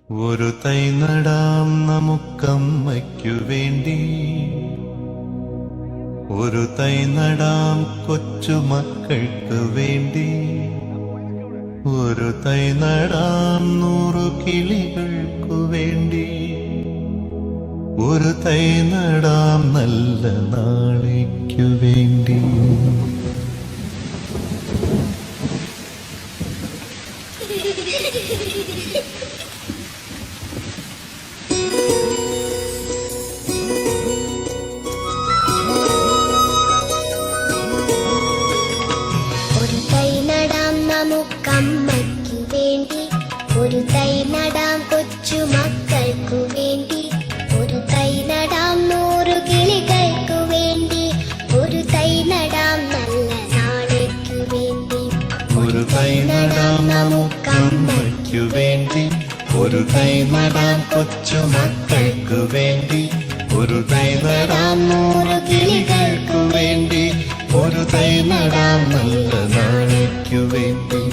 ഒരു തൈ നടാം നമുക്കമ്മയ്ക്കു വേണ്ടി, ഒരു തൈ നടാം കൊച്ചുമക്കൾക്ക് വേണ്ടി, ഒരു തൈ നടാം 100 കിളികൾക്കു വേണ്ടി, ഒരു തൈ നടാം നല്ല നാളേക്കു വേണ്ടി. ഒരു തൈ നടാം നമുക്കമ്മയ്ക്കു വേണ്ടി, ഒരു തൈ നടാം കൊച്ചുമക്കൾക്കു വേണ്ടി, ഒരു തൈ നടാം 100 കിളികൾക്കു വേണ്ടി, ഒരു തൈ നടാം നല്ല നാളേക്കു വേണ്ടി. ഒരു തൈ നടാം നമുക്കമ്മയ്ക്കു വേണ്ടി, ഒരു തൈ നടാം കൊച്ചുമക്കൾക്കു വേണ്ടി, ഒരു തൈ നടാം 100 കിളികൾക്കു വേണ്ടി, ഒരു തൈ നടാം നല്ല നാളേക്കു വേണ്ടി.